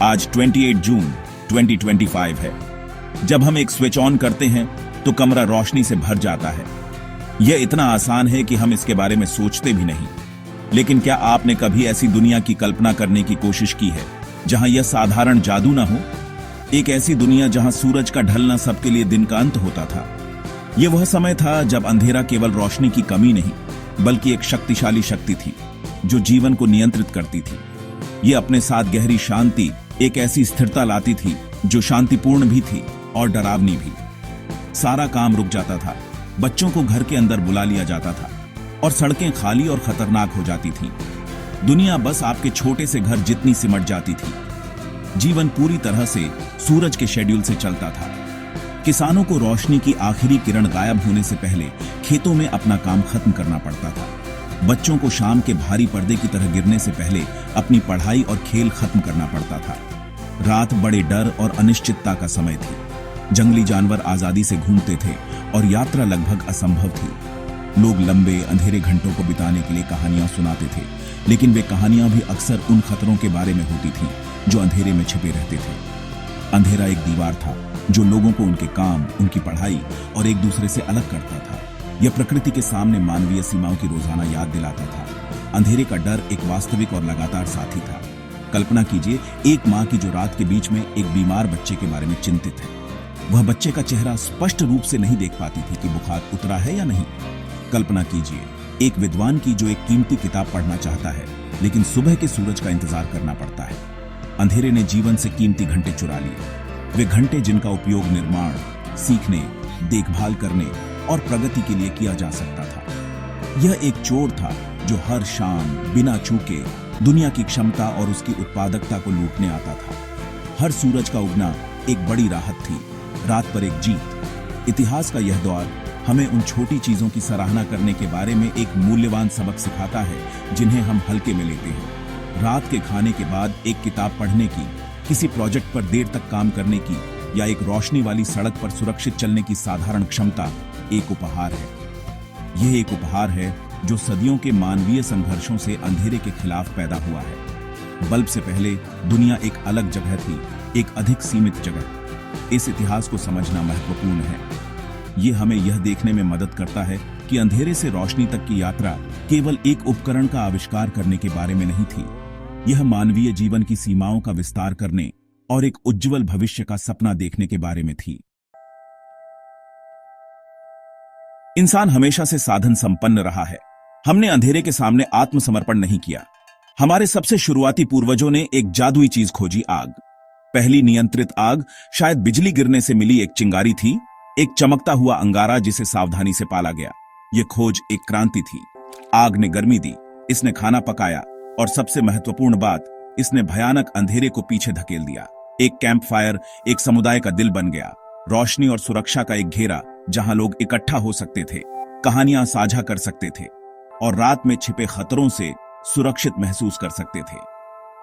आज 28 जून 2025 है। जब हम एक स्विच ऑन करते हैं तो कमरा रोशनी से भर जाता है। यह इतना आसान है कि हम इसके बारे में सोचते भी नहीं। लेकिन क्या आपने कभी ऐसी दुनिया की कल्पना करने की कोशिश की है जहां यह साधारण जादू ना हो? एक ऐसी दुनिया जहां सूरज का ढलना सबके लिए दिन का अंत होता था। यह वह समय था जब अंधेरा केवल रोशनी की कमी नहीं बल्कि एक शक्तिशाली शक्ति थी जो जीवन को नियंत्रित करती थी। यह अपने साथ गहरी शांति, एक ऐसी स्थिरता लाती थी जो शांतिपूर्ण भी थी और डरावनी भी। सारा काम रुक जाता था, बच्चों को घर के अंदर बुला लिया जाता था और सड़कें खाली और खतरनाक हो जाती थीं। दुनिया बस आपके छोटे से घर जितनी सिमट जाती थी। जीवन पूरी तरह से सूरज के शेड्यूल से चलता था। किसानों को रोशनी की आखिरी किरण गायब होने से पहले खेतों में अपना काम खत्म करना पड़ता था। बच्चों को शाम के भारी पर्दे की तरह गिरने से पहले अपनी पढ़ाई और खेल खत्म करना पड़ता था। रात बड़े डर और अनिश्चितता का समय थी। जंगली जानवर आजादी से घूमते थे और यात्रा लगभग असंभव थी। लोग लंबे अंधेरे घंटों को बिताने के लिए कहानियां सुनाते थे, लेकिन वे कहानियां भी अक्सर उन खतरों के बारे में होती थीं जो अंधेरे में छिपे रहते थे। अंधेरा एक दीवार था जो लोगों को उनके काम, उनकी पढ़ाई और एक दूसरे से अलग करता था। यह प्रकृति के सामने मानवीय सीमाओं की रोजाना याद दिलाता था। अंधेरे का डर एक वास्तविक और लगातार साथी था। कल्पना कीजिए, एक माँ की जो रात के बीच में एक बीमार बच्चे के बारे में चिंतित है। वह बच्चे का चेहरा स्पष्ट रूप से नहीं देख पाती थी कि बुखार उतरा है या नहीं। कल्पना कीजिए, एक विद्वान की जो एक कीमती किताब पढ़ना चाहता है लेकिन सुबह के सूरज का इंतजार करना पड़ता है। अंधेरे ने जीवन से कीमती घंटे चुरा लिए। वे घंटे जिनका उपयोग निर्माण, सीखने, देखभाल करने और प्रगति के लिए किया जा सकता था। यह एक चोर था जो हर शाम बिना चूके दुनिया की क्षमता और उसकी उत्पादकता को लूटने आता था। हर सूरज का उगना एक बड़ी राहत थी, रात पर एक जीत। इतिहास का यह दौर हमें उन छोटी चीजों की सराहना करने के बारे में एक मूल्यवान सबक सिखाता है जिन्हें हम हल्के में लेते हैं। रात के खाने के बाद एक किताब पढ़ने की, किसी प्रोजेक्ट पर देर तक काम करने की या एक रोशनी वाली सड़क पर सुरक्षित चलने की साधारण क्षमता एक उपहार है। यह एक उपहार है जो सदियों के मानवीय संघर्षों से अंधेरे के खिलाफ पैदा हुआ है। बल्ब से पहले दुनिया एक अलग जगह थी, एक अधिक सीमित जगह। इस इतिहास को समझना महत्वपूर्ण है। यह हमें यह देखने में मदद करता है कि अंधेरे से रोशनी तक की यात्रा केवल एक उपकरण का आविष्कार करने के बारे में नहीं थी। यह मानवीय जीवन की सीमाओं का विस्तार करने और एक उज्जवल भविष्य का सपना देखने के बारे में थी। इंसान हमेशा से साधन संपन्न रहा है। हमने अंधेरे के सामने आत्मसमर्पण नहीं किया। हमारे सबसे शुरुआती पूर्वजों ने एक जादुई चीज खोजी, आग। पहली नियंत्रित आग शायद बिजली गिरने से मिली एक चिंगारी थी, एक चमकता हुआ अंगारा जिसे सावधानी से पाला गया। यह खोज एक क्रांति थी। आग ने गर्मी दी, इसने खाना पकाया और सबसे महत्वपूर्ण बात, इसने भयानक अंधेरे को पीछे धकेल दिया। एक कैंप फायर एक समुदाय का दिल बन गया, रोशनी और सुरक्षा का एक घेरा जहां लोग इकट्ठा हो सकते थे, कहानियां साझा कर सकते थे और रात में छिपे खतरों से सुरक्षित महसूस कर सकते थे।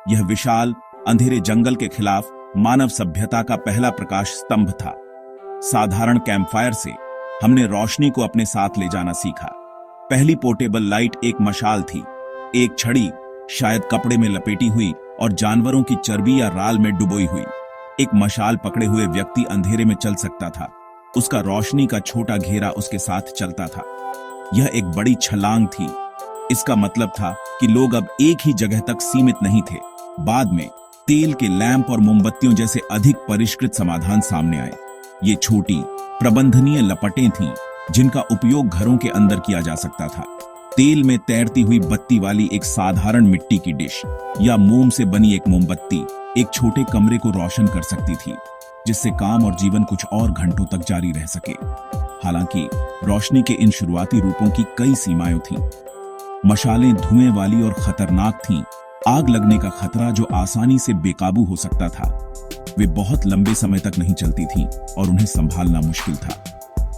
यह विशाल अंधेरे जंगल के खिलाफ मानव सभ्यता का पहला प्रकाश स्तंभ था। साधारण कैंपफायर से हमने रोशनी को अपने साथ ले जाना सीखा। पहली पोर्टेबल लाइट एक मशाल थी, एक छड़ी शायद कपड़े में लपेटी हुई और जानवरों की चर्बी या राल में डुबोई हुई। एक मशाल पकड़े हुए व्यक्ति अंधेरे में चल सकता था, उसका रोशनी का छोटा घेरा उसके साथ चलता था। यह एक बड़ी छलांग थी। इसका मतलब था कि लोग अब एक ही जगह तक सीमित नहीं थे। बाद में तेल के लैंप और मोमबत्तियों जैसे अधिक परिष्कृत समाधान सामने आए। ये छोटी प्रबंधनीय लपटें थीं जिनका उपयोग घरों के अंदर किया जा सकता था। तेल में तैरती हुई बत्ती वाली एक साधारण मिट्टी की डिश या मोम से बनी एक मोमबत्ती एक छोटे कमरे को रोशन कर सकती थी, जिससे काम और जीवन कुछ और घंटों तक जारी रह सके। हालांकि रोशनी के इन शुरुआती रूपों की कई सीमाएं थीं। मशालें धुएं वाली और खतरनाक थीं। आग लगने का खतरा जो आसानी से बेकाबू हो सकता था। वे बहुत लंबे समय तक नहीं चलती थीं और उन्हें संभालना मुश्किल था।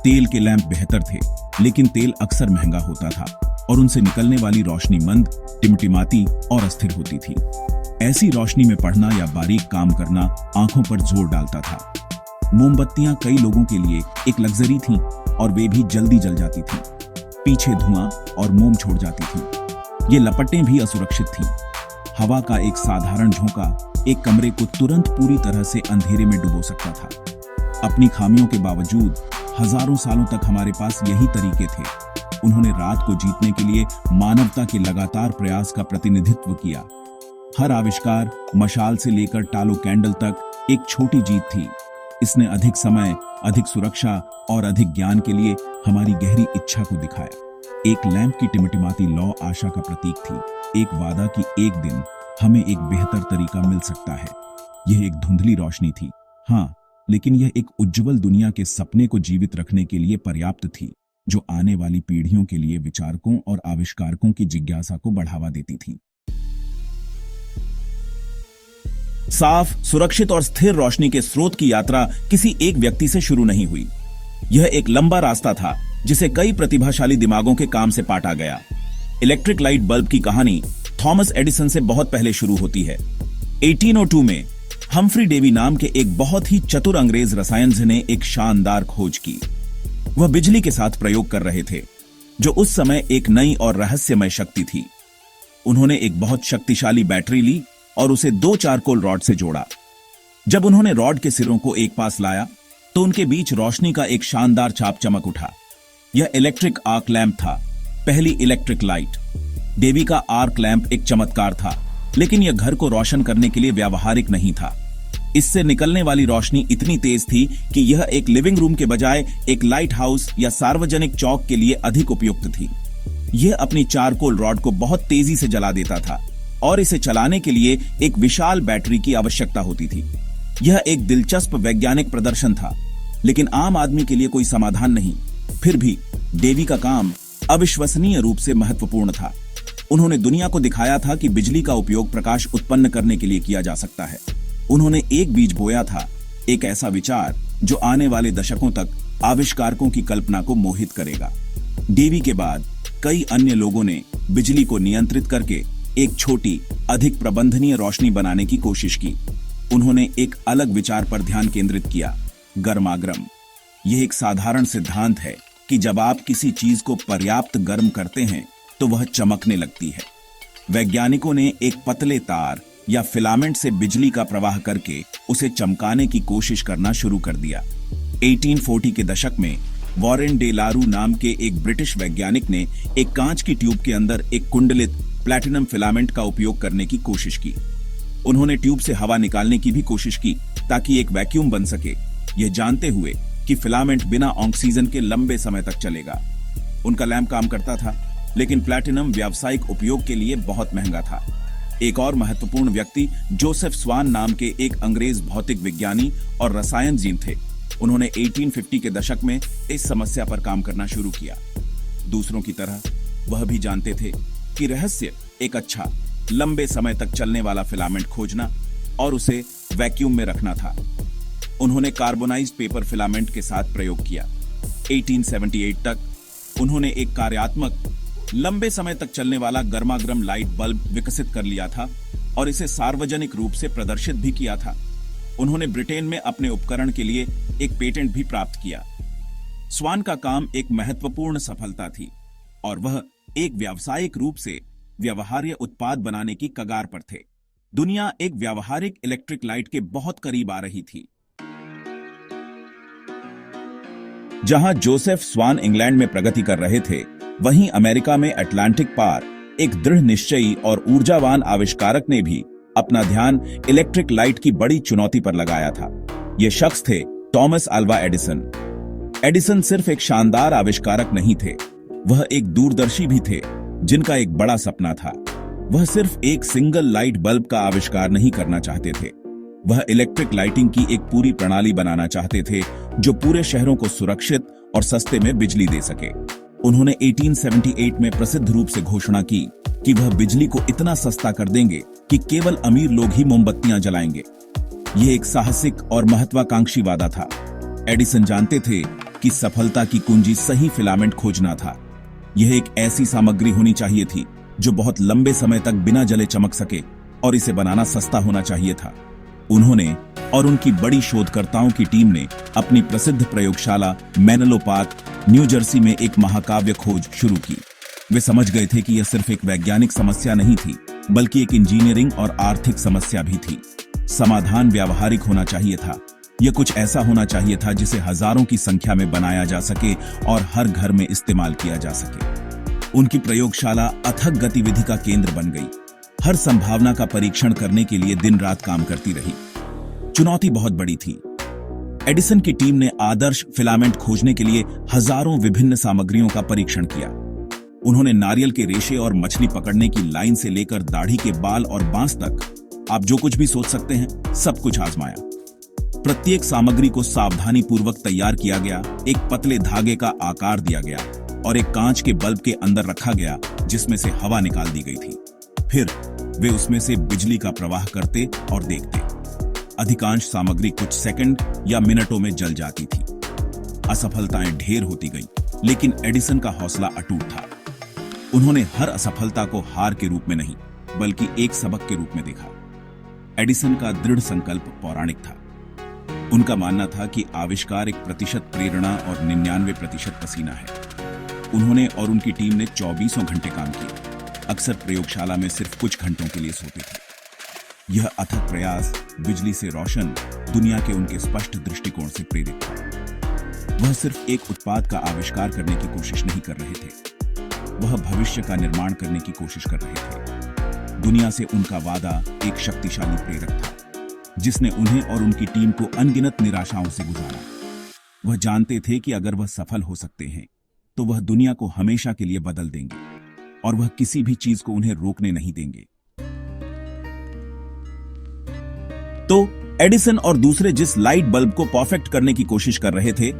तेल के लैंप बेहतर थे, लेकिन तेल अक्सर महंगा होता था और उनसे निकलने वाली रोशनी मंद, टिमटिमाती और अस्थिर होती थी। ऐसी रोशनी में पढ़ना या बारीक काम करना आंखों पर जोर डालता था। मोमबत्तियां कई लोगों के लिए एक लग्जरी थीं और वे भी जल्दी जल जाती थीं। पीछे धुआं और मोम छोड़ जाती थीं। ये लपटें भी असुरक्षित थीं। हवा का एक साधारण झोंका एक कमरे को तुरंत पूरी तरह से अंधेरे में डुबो सकता था। अपनी खामियों के बावजूद हजारों सालों तक हमारे पास यही तरीके थे। उन्होंने रात को जीतने के लिए मानवता के लगातार प्रयास का प्रतिनिधित्व किया। हर आविष्कार, मशाल से लेकर टालो कैंडल तक, एक छोटी जीत थी। इसने अधिक समय, अधिक सुरक्षा और अधिक ज्ञान के लिए हमारी गहरी इच्छा को दिखाया। एक लैंप की टिमटिमाती लौ आशा का प्रतीक थी, एक वादा कि एक दिन हमें एक बेहतर तरीका मिल सकता है। यह एक धुंधली रोशनी थी, हाँ, लेकिन यह एक उज्जवल दुनिया के सपने को जीवित रखने के लिए पर्याप्त थी, जो आने वाली पीढ़ियों के लिए विचारकों और आविष्कारकों की जिज्ञासा को बढ़ावा देती थी। साफ, सुरक्षित और स्थिर रोशनी के स्रोत की यात्रा किसी एक व्यक्ति से शुरू नहीं हुई। यह एक लंबा रास्ता था जिसे कई प्रतिभाशाली दिमागों के काम से पाटा गया। इलेक्ट्रिक लाइट बल्ब की कहानी थॉमस एडिसन से बहुत पहले शुरू होती है। 1802 में हम्फ्री डेवी नाम के एक बहुत ही चतुर अंग्रेज रसायनज्ञ ने एक शानदार खोज की। वह बिजली के साथ प्रयोग कर रहे थे, जो उस समय एक नई और रहस्यमय शक्ति थी। उन्होंने एक बहुत शक्तिशाली बैटरी ली और उसे 2 चारकोल रॉड से जोड़ा। जब उन्होंने रॉड के सिरों को एक पास लाया तो उनके बीच रोशनी का एक शानदार छाप चमक उठा। यह इलेक्ट्रिक आर्क लैंप था, पहली इलेक्ट्रिक लाइट। डेवी का आर्क लैंप एक चमत्कार था, लेकिन यह घर को रोशन करने के लिए व्यावहारिक नहीं था। इससे निकलने वाली रोशनी इतनी तेज थी कि यह एक लिविंग रूम के बजाय एक लाइट हाउस या सार्वजनिक चौक के लिए अधिक उपयुक्त थी। यह अपनी चारकोल रॉड को बहुत तेजी से जला देता था और इसे चलाने के लिए एक विशाल बैटरी की आवश्यकता होती थी। यह एक दिलचस्प वैज्ञानिक प्रदर्शन था, लेकिन आम आदमी के लिए कोई समाधान नहीं। फिर भी डेवी का काम अविश्वसनीय रूप से महत्वपूर्ण था। उन्होंने दुनिया को दिखाया था कि बिजली का उपयोग प्रकाश उत्पन्न करने के लिए किया जा सकता है। उन्होंने एक बीज बोया था, एक ऐसा विचार जो आने वाले दशकों तक आविष्कारकों की कल्पना को मोहित करेगा। डेवी के बाद कई अन्य लोगों ने बिजली को नियंत्रित करके एक छोटी, अधिक प्रबंधनीय रोशनी बनाने की कोशिश की। उन्होंने एक अलग विचार पर ध्यान केंद्रित किया, गर्मागर्म। यह एक साधारण सिद्धांत है कि जब आप किसी चीज को पर्याप्त गर्म करते हैं तो वह चमकने लगती है। वैज्ञानिकों ने एक पतले तार या फिलामेंट से बिजली का प्रवाह करके उसे चमकाने की कोशिश करना शुरू कर दिया। 1840 के दशक में वॉरेन डे लारू नाम के एक ब्रिटिश वैज्ञानिक ने एक कांच की ट्यूब के अंदर एक कुंडलित प्लैटिनम फिलामेंट का उपयोग करने की कोशिश की। उन्होंने ट्यूब से हवा निकालने की भी कोशिश की ताकि एक वैक्यूम बन सके, यह जानते हुए कि फिलामेंट बिना ऑक्सीजन के लंबे समय तक चलेगा। उनका लैंप काम करता था, लेकिन प्लैटिनम व्यावसायिक उपयोग के लिए बहुत महंगा था। एक और महत्वपूर्ण व्यक्ति जोसेफ स्वान नाम के एक अंग्रेज भौतिक विज्ञानी और रसायनज्ञ थे। उन्होंने 1850 के दशक में इस समस्या पर काम करना शुरू किया। दूसरों की तरह वह भी जानते थे कि रहस्य एक अच्छा, लंबे समय तक चलने वाला फिलामेंट खोजना और उसे वैक्यूम में रखना था। उन्होंने कार्बोनाइज्ड पेपर फिलामेंट के साथ प्रयोग किया। 1878 तक उन्होंने एक कार्यात्मक, लंबे समय तक चलने वाला गर्मागर्म लाइट बल्ब विकसित कर लिया था और इसे सार्वजनिक रूप से प्रदर्शित भी किया था। उन्होंने ब्रिटेन में अपने उपकरण के लिए एक पेटेंट भी प्राप्त किया। स्वान का काम एक महत्वपूर्ण सफलता थी और वह एक व्यावसायिक रूप से व्यवहार्य उत्पाद बनाने की कगार पर थे। दुनिया एक व्यावहारिक इलेक्ट्रिक लाइट के बहुत करीब आ रही थी। जहां जोसेफ स्वान इंग्लैंड में प्रगति कर रहे थे, वहीं अमेरिका में अटलांटिक पार एक दृढ़ निश्चयी और ऊर्जावान आविष्कारक ने भी अपना ध्यान इलेक्ट्रिक लाइट की बड़ी चुनौती पर लगाया था। ये शख्स थे थॉमस अल्वा एडिसन। एडिसन सिर्फ एक शानदार आविष्कारक नहीं थे, वह एक दूरदर्शी भी थे जिनका एक बड़ा सपना था। वह सिर्फ एक सिंगल लाइट बल्ब का आविष्कार नहीं करना चाहते थे, वह इलेक्ट्रिक लाइटिंग की एक पूरी प्रणाली बनाना चाहते थे जो पूरे शहरों को सुरक्षित और सस्ते में बिजली दे सके। उन्होंने 1878 में प्रसिद्ध रूप से घोषणा की कि वह बिजली को इतना सस्ता कर देंगे कि केवल अमीर लोग ही मोमबत्तियां जलाएंगे। यह एक साहसिक और महत्वाकांक्षी वादा था। एडिसन जानते थे कि सफलता की कुंजी सही फिलामेंट खोजना था। यह एक ऐसी सामग्री होनी चाहिए थी जो बहुत लंबे समय तक बिना जले चमक सके और इसे बनाना सस्ता होना चाहिए था। उन्होंने और उनकी बड़ी शोधकर्ताओं की टीम ने अपनी प्रसिद्ध प्रयोगशाला मेनलो पार्क, न्यू जर्सी में एक महाकाव्य खोज शुरू की। वे समझ गए थे कि यह सिर्फ एक वैज्ञानिक समस्या नहीं थी, बल्कि एक इंजीनियरिंग और आर्थिक समस्या भी थी। समाधान व्यावहारिक होना चाहिए था। यह कुछ ऐसा होना चाहिए था जिसे हजारों की संख्या में बनाया जा सके और हर घर में इस्तेमाल किया जा सके। उनकी प्रयोगशाला अथक गतिविधि का केंद्र बन गई। हर संभावना का परीक्षण करने के लिए दिन रात काम करती रही। चुनौती बहुत बड़ी थी। एडिसन की टीम ने आदर्श फिलामेंट खोजने के लिए हजारों विभिन्न सामग्रियों का परीक्षण किया। उन्होंने नारियल के रेशे और मछली पकड़ने की लाइन से लेकर दाढ़ी के बाल और बांस तक आप जो कुछ भी सोच सकते हैं, सब कुछ आजमाया। प्रत्येक सामग्री को सावधानी पूर्वक तैयार किया गया, एक पतले धागे का आकार दिया गया और एक कांच के बल्ब के अंदर रखा गया जिसमें से हवा निकाल दी गई थी। फिर वे उसमें से बिजली का प्रवाह करते और देखते। अधिकांश सामग्री कुछ सेकंड या मिनटों में जल जाती थी। असफलताएं ढेर होती गईं, लेकिन एडिसन का हौसला अटूट था। उन्होंने हर असफलता को हार के रूप में नहीं, बल्कि एक सबक के रूप में देखा। एडिसन का दृढ़ संकल्प पौराणिक था। उनका मानना था कि आविष्कार 1% प्रेरणा और 99% पसीना है। उन्होंने और उनकी टीम ने 24 घंटे काम किया। अक्सर प्रयोगशाला में सिर्फ कुछ घंटों के लिए सोते थे। यह अथक प्रयास बिजली से रोशन दुनिया के उनके स्पष्ट दृष्टिकोण से प्रेरित था। वह सिर्फ एक उत्पाद का आविष्कार करने की कोशिश नहीं कर रहे थे, वह भविष्य का निर्माण करने की कोशिश कर रहे थे। दुनिया से उनका वादा एक शक्तिशाली प्रेरक था, जिसने उन्हें और उनकी टीम को अनगिनत निराशाओं से गुजारा। वह जानते थे कि अगर वह सफल हो सकते हैं, तो वह दुनिया को हमेशा के लिए बदल देंगे और वह किसी भी चीज को उन्हें रोकने नहीं देंगे। तो एडिसन और दूसरे जिस लाइट बल्ब को परफेक्ट करने की कोशिश कर रहे थे,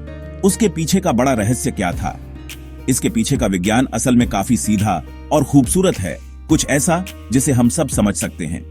उसके पीछे का बड़ा रहस्य क्या था? इसके पीछे का विज्ञान असल में काफी सीधा और खूबसूरत है, कुछ ऐसा जिसे हम सब समझ सकते हैं।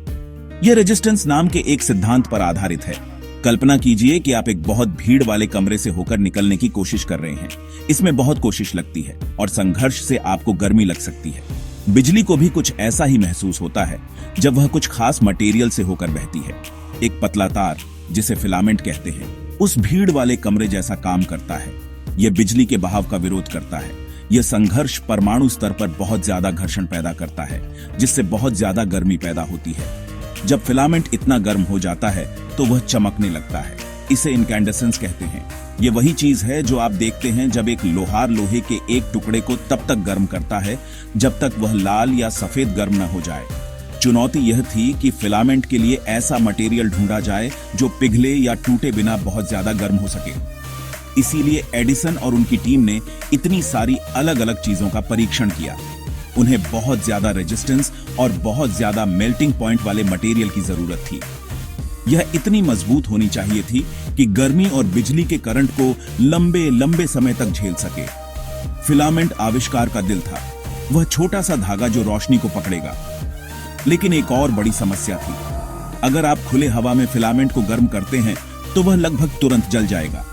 यह रेजिस्टेंस नाम के एक सिद्धांत पर आधारित है। कल्पना कीजिए कि आप एक बहुत भीड़ वाले कमरे से होकर निकलने की कोशिश कर रहे हैं। इसमें बहुत कोशिश लगती है और संघर्ष से आपको गर्मी लग सकती है। बिजली को भी कुछ ऐसा ही महसूस होता है जब वह कुछ खास मटेरियल से होकर बहती है। एक पतला तार, जिसे फिलामेंट कहते हैं, उस भीड़ वाले कमरे जैसा काम करता है। यह बिजली के बहाव का विरोध करता है। यह संघर्ष परमाणु स्तर पर बहुत ज्यादा घर्षण पैदा करता है, जिससे बहुत ज्यादा गर्मी पैदा होती है। जब फिलामेंट इतना गर्म हो जाता है तो वह चमकने लगता है। इसे इनकैंडेसेंस कहते हैं। यह वही चीज है जो आप देखते हैं जब एक लोहार लोहे के एक टुकड़े को तब तक गर्म करता है जब तक वह लाल या सफेद गर्म न हो जाए। चुनौती यह थी कि फिलामेंट के लिए ऐसा मटेरियल ढूंढा जाए जो पिघले या टूटे बिना बहुत ज्यादा गर्म हो सके। इसीलिए एडिसन और उनकी टीम ने इतनी सारी अलग अलग चीजों का परीक्षण किया। उन्हें बहुत ज्यादा रेजिस्टेंस और बहुत ज्यादा मेल्टिंग पॉइंट वाले मटेरियल की जरूरत थी। यह इतनी मजबूत होनी चाहिए थी कि गर्मी और बिजली के करंट को लंबे लंबे समय तक झेल सके। फिलामेंट आविष्कार का दिल था, वह छोटा सा धागा जो रोशनी को पकड़ेगा। लेकिन एक और बड़ी समस्या थी। अगर आप खुले हवा में फिलामेंट को गर्म करते हैं तो वह लगभग तुरंत जल जाएगा।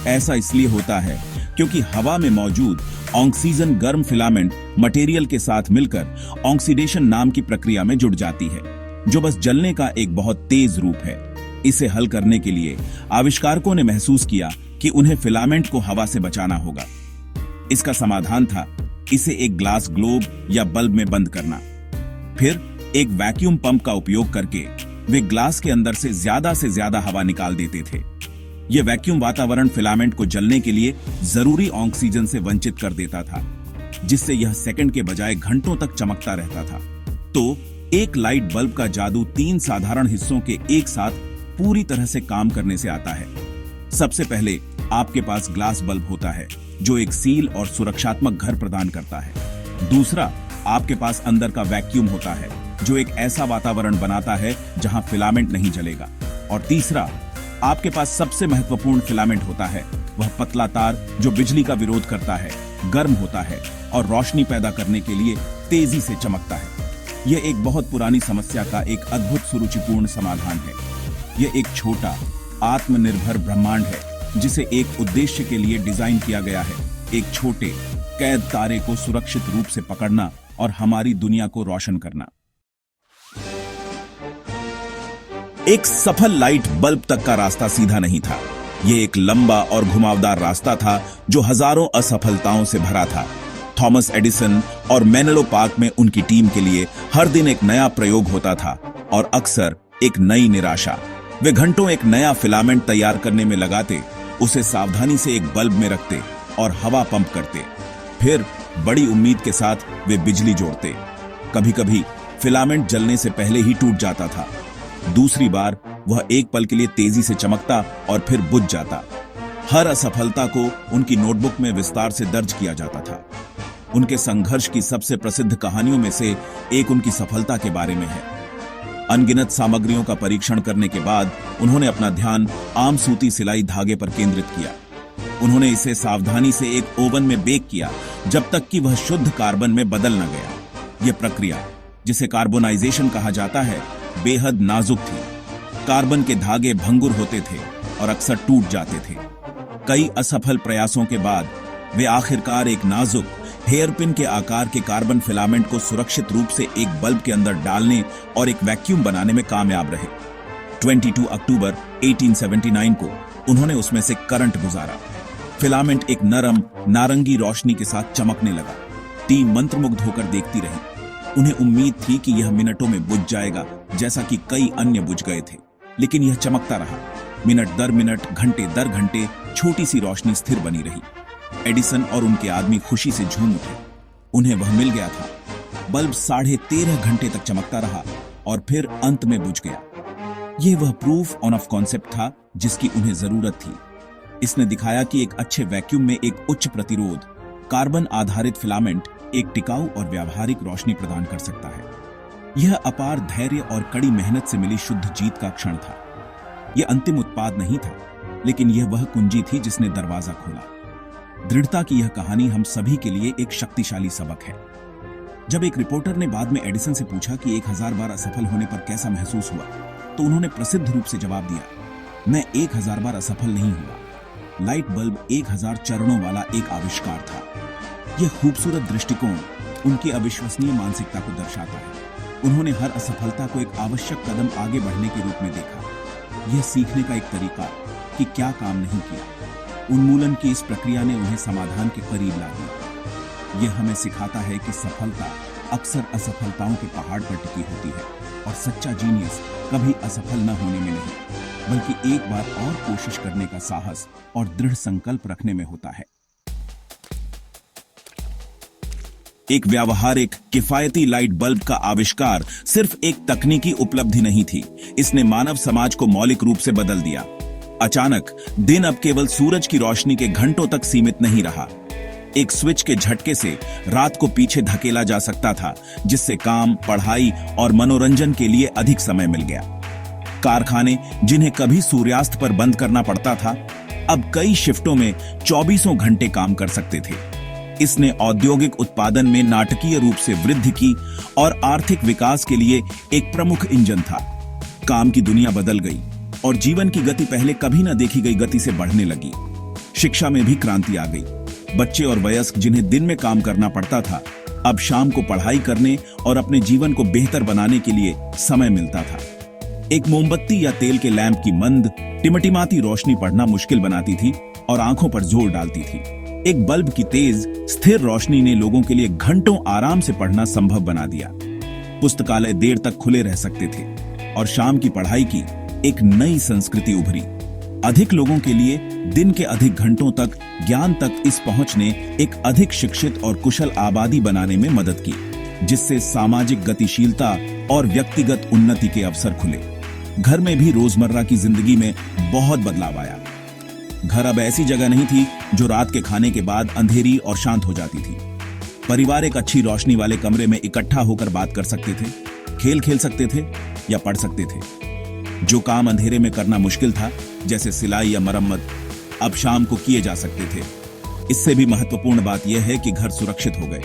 ऐसा इसलिए होता है क्योंकि हवा में मौजूद ऑक्सीजन गर्म फिलामेंट मटेरियल के साथ मिलकर ऑक्सीडेशन नाम की प्रक्रिया में जुड़ जाती है, जो बस जलने का एक बहुत तेज रूप है। इसे हल करने के लिए आविष्कारकों ने महसूस किया कि उन्हें फिलामेंट को हवा से बचाना होगा। इसका समाधान था इसे एक ग्लास ग्लोब या बल्ब में बंद करना। फिर एक वैक्यूम पंप का उपयोग करके वे ग्लास के अंदर से ज्यादा हवा निकाल देते थे। यह वैक्यूम वातावरण फिलामेंट को जलने के लिए जरूरी ऑक्सीजन से वंचित कर देता था, जिससे यह सेकंड के बजाय घंटों तक चमकता रहता था। तो एक लाइट बल्ब का जादू 3 साधारण हिस्सों के एक साथ पूरी तरह से काम करने से आता है। सबसे पहले आपके पास ग्लास बल्ब होता है, जो एक सील और सुरक्षात्मक घर प्रदान करता है। दूसरा, आपके पास अंदर का वैक्यूम होता है, जो एक ऐसा वातावरण बनाता है जहां फिलामेंट नहीं जलेगा। और तीसरा, आपके पास सबसे महत्वपूर्ण फिलामेंट होता है, वह पतला तार जो बिजली का विरोध करता है, गर्म होता है और रोशनी पैदा करने के लिए तेजी से चमकता है। यह एक बहुत पुरानी समस्या का एक अद्भुत सुरुचिपूर्ण समाधान है। यह एक छोटा आत्मनिर्भर ब्रह्मांड है जिसे एक उद्देश्य के लिए डिजाइन किया गया है, एक छोटे कैद तारे को सुरक्षित रूप से पकड़ना और हमारी दुनिया को रोशन करना। एक सफल लाइट बल्ब तक का रास्ता सीधा नहीं था। यह एक लंबा और घुमावदार रास्ता था जो हजारों असफलताओं से भरा था। थॉमस एडिसन और मेनेलो पार्क में उनकी टीम के लिए हर दिन एक नया प्रयोग होता था और अक्सर एक नई निराशा। वे घंटों एक नया फिलामेंट तैयार करने में लगाते, उसे सावधानी से एक बल्ब में रखते और हवा पंप करते। फिर बड़ी उम्मीद के साथ वे बिजली जोड़ते। कभी कभी फिलामेंट जलने से पहले ही टूट जाता था। दूसरी बार वह एक पल के लिए तेजी से चमकता और फिर बुझ जाता। हर असफलता को उनकी नोटबुक में विस्तार से दर्ज किया जाता था। उनके संघर्ष की सबसे प्रसिद्ध कहानियों में से एक उनकी सफलता के बारे में है। अनगिनत सामग्रियों का परीक्षण करने के बाद उन्होंने अपना ध्यान आम सूती सिलाई धागे पर केंद्रित किया। उन्होंने इसे सावधानी से एक ओवन में बेक किया जब तक कि वह शुद्ध कार्बन में बदल न गया। यह प्रक्रिया, जिसे कार्बोनाइजेशन कहा जाता है, बेहद नाजुक थी। कार्बन के धागे भंगुर होते थे और अक्सर टूट जाते थे। कई असफल प्रयासों के बाद वे आखिरकार एक नाजुक हेयरपिन के आकार के कार्बन फिलामेंट को सुरक्षित रूप से एक बल्ब के अंदर डालने और एक वैक्यूम बनाने में कामयाब रहे। 22 अक्टूबर 1879 को उन्होंने उसमें से करंट गुजारा। फिलामेंट एक नरम नारंगी रोशनी के साथ चमकने लगा। टीम मंत्रमुग्ध होकर देखती रही। उन्हें उम्मीद थी कि यह मिनटों में बुझ जाएगा, जैसा कि कई अन्य बुझ गए थे, लेकिन यह चमकता रहा। मिनट दर मिनट, घंटे दर घंटे छोटी सी रोशनी स्थिर बनी रही। एडिसन और उनके आदमी खुशी से झूम उठे। उन्हें वह मिल गया था। बल्ब 13.5 घंटे तक चमकता रहा और फिर अंत में बुझ गया। यह वह प्रूफ ऑफ कॉन्सेप्ट था जिसकी उन्हें जरूरत थी। इसने दिखाया कि एक अच्छे वैक्यूम में एक उच्च प्रतिरोध कार्बन आधारित फिलामेंट एक टिकाऊ और व्यावहारिक रोशनी प्रदान कर सकता है। यह अपार धैर्य और कड़ी मेहनत से मिली शुद्ध जीत का क्षण था। यह अंतिम उत्पाद नहीं था, लेकिन यह वह कुंजी थी जिसने दरवाजा खोला। दृढ़ता की यह कहानी हम सभी के लिए एक शक्तिशाली सबक है। जब एक रिपोर्टर ने बाद में एडिसन से पूछा कि 1000 बार असफल होने पर कैसा महसूस हुआ, तो उन्होंने प्रसिद्ध रूप से जवाब दिया, मैं 1000 बार असफल नहीं हुआ। लाइट बल्ब 1000 चरणों वाला एक आविष्कार था। यह खूबसूरत दृष्टिकोण उनकी अविश्वसनीय मानसिकता को दर्शाता है। उन्होंने हर असफलता को एक आवश्यक कदम आगे बढ़ने के रूप में देखा। यह सीखने का एक तरीका कि क्या काम नहीं किया। उन्मूलन की इस प्रक्रिया ने उन्हें समाधान के करीब ला दिया। यह हमें सिखाता है कि सफलता अक्सर असफलताओं के पहाड़ पर टिकी होती है और सच्चा जीनियस कभी असफल न होने में नहीं, बल्कि एक बार और कोशिश करने का साहस और दृढ़ संकल्प रखने में होता है। एक व्यावहारिक, किफायती लाइट बल्ब का आविष्कार सिर्फ एक तकनीकी उपलब्धि नहीं थी, इसने मानव समाज को मौलिक रूप से बदल दिया। अचानक दिन अब केवल सूरज की रोशनी के घंटों तक सीमित नहीं रहा। एक स्विच के झटके से रात को पीछे धकेला जा सकता था, जिससे काम, पढ़ाई और मनोरंजन के लिए अधिक समय मिल गया। कारखाने, जिन्हें कभी सूर्यास्त पर बंद करना पड़ता था, अब कई शिफ्टों में 24 घंटे काम कर सकते थे। इसने औद्योगिक उत्पादन में नाटकीय रूप से वृद्धि की और आर्थिक विकास के लिए एक प्रमुख इंजन था। काम की दुनिया बदल गई और जीवन की गति पहले कभी न देखी गई गति से बढ़ने लगी। शिक्षा में भी क्रांति आ गई। बच्चे और वयस्क, जिन्हें दिन में काम करना पड़ता था, अब शाम को पढ़ाई करने और अपने जीवन को बेहतर बनाने के लिए समय मिलता था। एक मोमबत्ती या तेल के लैंप की मंद, टिमटिमाती रोशनी पढ़ना मुश्किल बनाती थी और आंखों पर जोर डालती थी। एक बल्ब की तेज, स्थिर रोशनी ने लोगों के लिए घंटों आराम से पढ़ना संभव बना दिया। पुस्तकालय देर तक खुले रह सकते थे और शाम की पढ़ाई की एक नई संस्कृति उभरी। अधिक लोगों के लिए दिन के अधिक घंटों तक ज्ञान तक इस पहुंच ने एक अधिक शिक्षित और कुशल आबादी बनाने में मदद की, जिससे सामाजिक गतिशीलता और व्यक्तिगत उन्नति के अवसर खुले। घर में भी रोजमर्रा की जिंदगी में बहुत बदलाव आया। घर अब ऐसी जगह नहीं थी जो रात के खाने के बाद अंधेरी और शांत हो जाती थी। परिवार एक अच्छी रोशनी वाले कमरे में इकट्ठा होकर बात कर सकते थे, खेल खेल सकते थे या पढ़ सकते थे। जो काम अंधेरे में करना मुश्किल था, जैसे सिलाई या मरम्मत, अब शाम को किए जा सकते थे। इससे भी महत्वपूर्ण बात यह है कि घर सुरक्षित हो गए।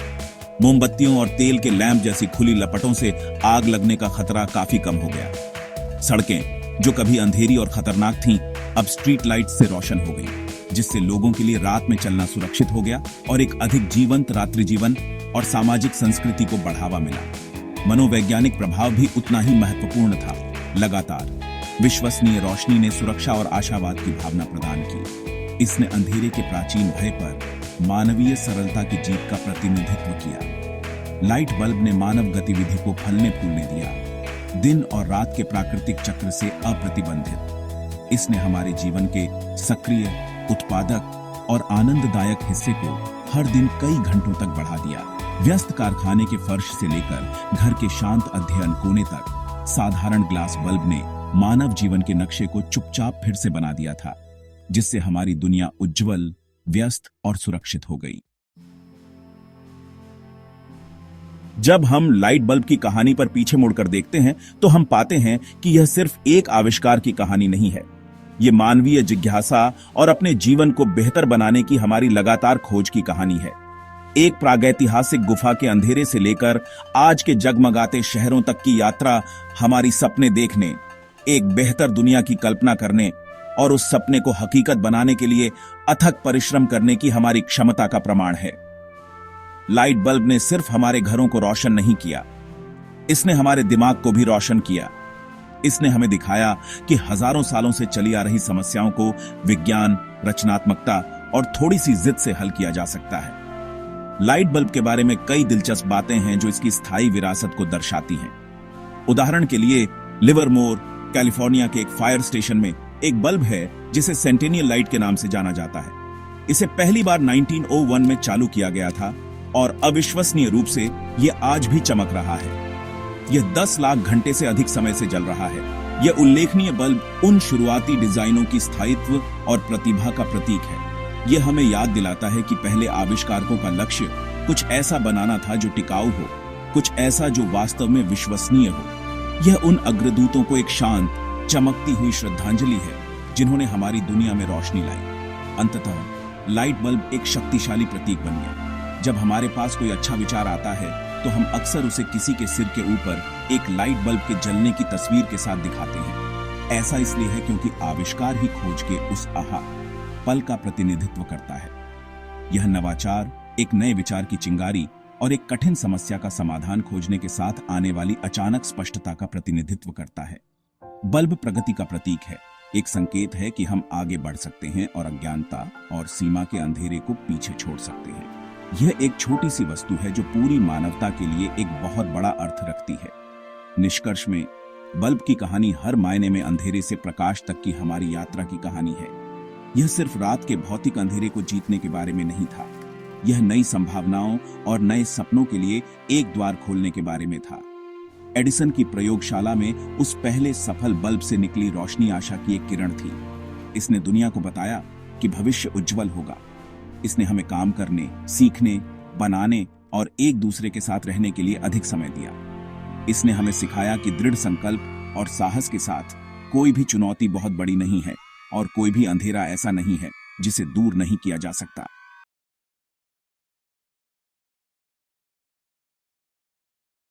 मोमबत्तियों और तेल के लैंप जैसी खुली लपटों से आग लगने का खतरा काफी कम हो गया। सड़कें, जो कभी अंधेरी और खतरनाक थीं, अब स्ट्रीट लाइट से रोशन हो गई, जिससे लोगों के लिए रात में चलना सुरक्षित हो गया और एक अधिक जीवंत रात्रि जीवन और सामाजिक संस्कृति को बढ़ावा मिला। मनोवैज्ञानिक प्रभाव भी उतना ही महत्वपूर्ण था। लगातार विश्वसनीय रोशनी ने सुरक्षा और आशावाद की भावना प्रदान की। इसने अंधेरे के प्राचीन भय पर मानवीय सरलता की जीत का प्रतिनिधित्व किया। लाइट बल्ब ने मानव गतिविधि को फलने फूलने दिया, दिन और रात के प्राकृतिक चक्र से अप्रतिबंधित। इसने हमारे जीवन के सक्रिय, उत्पादक और आनंददायक हिस्से को हर दिन कई घंटों तक बढ़ा दिया। व्यस्त कारखाने के फर्श से लेकर घर के शांत अध्ययन कोने तक साधारण ग्लास बल्ब ने मानव जीवन के नक्शे को चुपचाप फिर से बना दिया था, जिससे हमारी दुनिया उज्जवल, व्यस्त और सुरक्षित हो गई। जब हम लाइट बल्ब की कहानी पर पीछे मुड़कर देखते हैं तो हम पाते हैं कि यह सिर्फ एक आविष्कार की कहानी नहीं है। यह मानवीय जिज्ञासा और अपने जीवन को बेहतर बनाने की हमारी लगातार खोज की कहानी है। एक प्रागैतिहासिक गुफा के अंधेरे से लेकर आज के जगमगाते शहरों तक की यात्रा हमारी सपने देखने, एक बेहतर दुनिया की कल्पना करने और उस सपने को हकीकत बनाने के लिए अथक परिश्रम करने की हमारी क्षमता का प्रमाण है। लाइट बल्ब ने सिर्फ हमारे घरों को रोशन नहीं किया, इसने हमारे दिमाग को भी रोशन किया। इसने हमें दिखाया कि हजारों सालों से चली आ रही समस्याओं को विज्ञान, रचनात्मकता और थोड़ी सी जिद से हल किया जा सकता है। लाइट बल्ब के बारे में कई दिलचस्प बातें हैं जो इसकी स्थायी विरासत को दर्शाती हैं। उदाहरण के लिए लिवरमोर, कैलिफोर्निया के एक फायर स्टेशन में एक बल्ब है जिसे सेंटेनियल लाइट के नाम से जाना जाता है। इसे पहली बार 1901 में चालू किया गया था और अविश्वसनीय रूप से यह आज भी चमक रहा है। यह 10 लाख घंटे से अधिक समय से जल रहा है। यह उल्लेखनीय बल्ब उन शुरुआती डिजाइनों की स्थायित्व और प्रतिभा का प्रतीक है। यह हमें याद दिलाता है कि पहले आविष्कारकों का लक्ष्य कुछ ऐसा बनाना था जो टिकाऊ हो, कुछ ऐसा जो वास्तव में विश्वसनीय हो। यह उन अग्रदूतों को एक शांत, चमकती हुई श्रद्धांजलि है जिन्होंने हमारी दुनिया में रोशनी लाई। अंततः लाइट बल्ब एक शक्तिशाली प्रतीक बन गया। जब हमारे पास कोई अच्छा विचार आता है तो हम अक्सर उसे किसी के सिर के ऊपर एक लाइट बल्ब के जलने की तस्वीर के साथ दिखाते हैं। ऐसा इसलिए है क्योंकि आविष्कार ही खोज के उस पल का प्रतिनिधित्व करता है। यह नवाचार एक नए विचार की चिंगारी और एक कठिन समस्या का समाधान खोजने के साथ आने वाली अचानक स्पष्टता का प्रतिनिधित्व करता है। बल्ब प्रगति का प्रतीक है, एक संकेत है कि हम आगे बढ़ सकते हैं और अज्ञानता और सीमा के अंधेरे को पीछे छोड़ सकते हैं। यह एक छोटी सी वस्तु है जो पूरी मानवता के लिए एक बहुत बड़ा अर्थ रखती है। निष्कर्ष में बल्ब की कहानी हर मायने में अंधेरे से प्रकाश तक की हमारी यात्रा की कहानी है। यह सिर्फ रात के भौतिक अंधेरे को जीतने के बारे में नहीं था, यह नई संभावनाओं और नए सपनों के लिए एक द्वार खोलने के बारे में था। एडिसन की प्रयोगशाला में उस पहले सफल बल्ब से निकली रोशनी आशा की एक किरण थी। इसने दुनिया को बताया कि भविष्य उज्जवल होगा। इसने हमें काम करने, सीखने, बनाने और एक दूसरे के साथ रहने के लिए अधिक समय दिया। इसने हमें सिखाया कि दृढ़ संकल्प और साहस के साथ कोई भी चुनौती बहुत बड़ी नहीं है और कोई भी अंधेरा ऐसा नहीं है जिसे दूर नहीं किया जा सकता।